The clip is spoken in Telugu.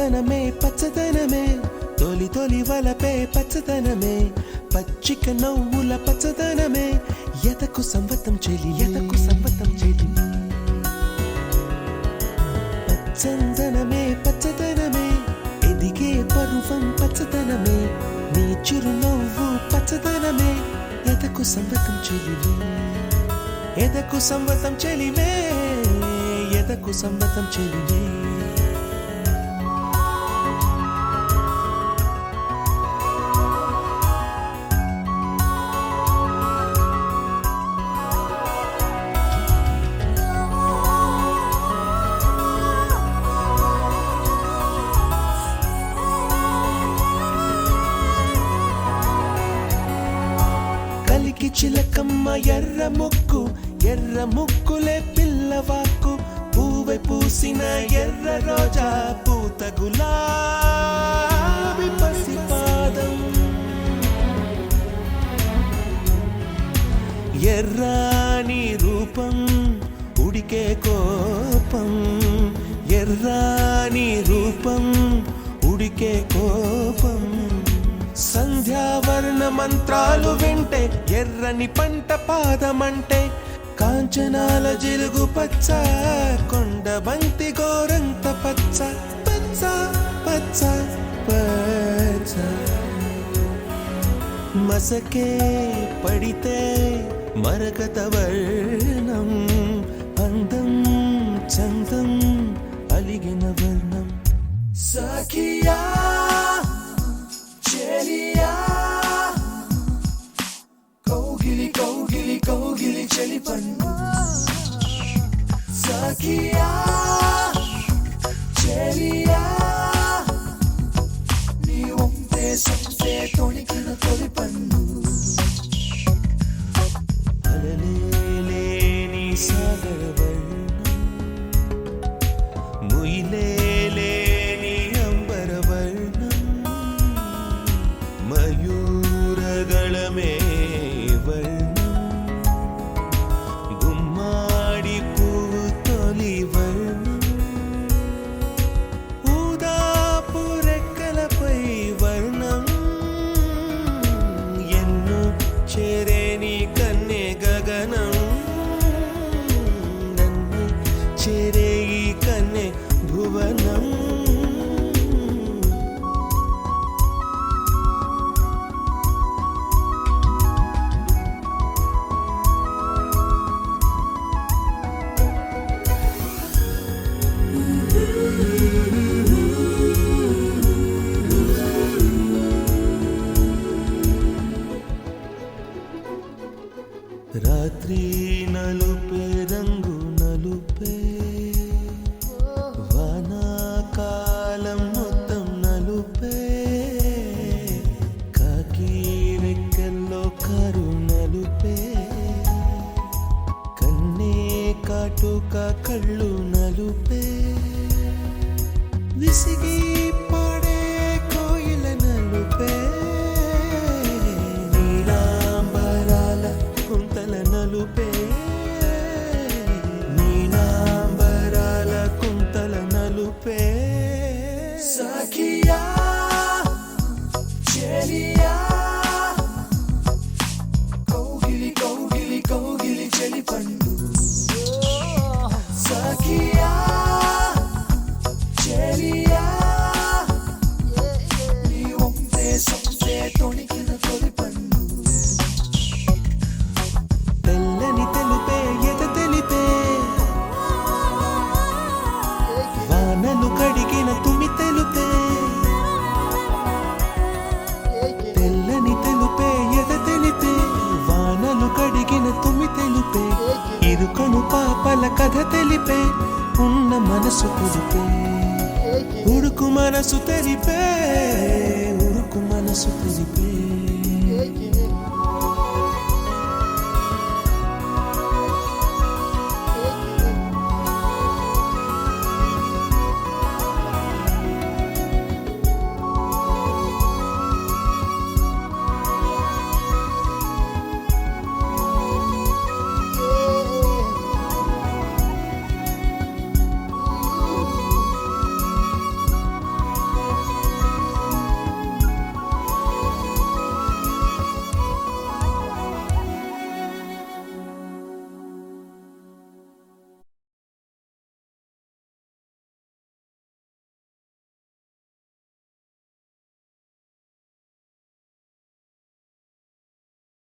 పచ్చదనమే పచ్చదనమే తొలి తొలి వలపే పచ్చదనమే పచ్చిక నవ్వుల పచ్చదనమే ఎదకు సంవతం చెలి పచ్చదనమే పచ్చదనమే ఎదిగే పరువం పచ్చదనమే నీ చిరునవ్వు పచ్చదనమే ఎదకు సంవతం చెలివే ఎదకు సంవతం చెలివే ఎదకు సంవతం చెలివే కలికి చిలకమ్మ ఎర్ర ముక్కులే పిల్లవాకు పూవై పూసిన ఎర్ర రోజా పూత గులాబీ పసిపాదం ఎర్రాని రూపం ఉడికే కోపం ఎర్రాని రూపం ఉడికే కోపం సంధ్యావర్ణ మంత్రాలు వింటే ఎర్రని పంట పాదమంటే కాంచనాల జిలుగు పచ్చ కొండ బంతి గోరంత పచ్చ పచ్చ పచ్చ పచ్చ మసకే పడితే మరకత వర్ణం అందం చందం అలిగిన వర్ణం సఖియా కౌగిలి కౌగిలి కౌగిలి చెలి పండు సఖియా చెలియా నీ ఒంపే సొంపే తొణికిన తొలి పండు అలలేని సాగర వర్ణం ముయిలేని అంబర వర్ణం మయూరగళమే వర్ణం గుమ్మాడి పువ్వు తొలి వర్ణం ఊదాపు రెక్కలపై వర్ణం ఎన్ను చేరేని కన్నె గగనం నన్ను చేరే ఈ కన్నె భువనం రాత్రి నలుపే రంగు నలుపే వానాకాలం మొత్తం నలుపే కాకి రెక్కల్లో కారు నలుపే కన్నే కాటుక కళ్ళు నలుపే విసిగి పాడే కోయిల నలుపే నలుపే నీలాంబరాల కుంతల నలుపే సఖియా చెలియా కౌగిలి కౌగిలి కౌగిలి చెలి పండు సఖియా చెలియా నీ ఒంపే సొంపే తొణికిన తొలి పండు వానలు కడిగిన తుమి తెలుపే తెల్లని తెలుపే ఎద తెలిపే వానలు కడిగిన తుమి తెలుపే ఇరుకను పాపల కథ తెలిపే ఉన్న మనసు తెలిపే ఉడుకు మనసు తెలిపే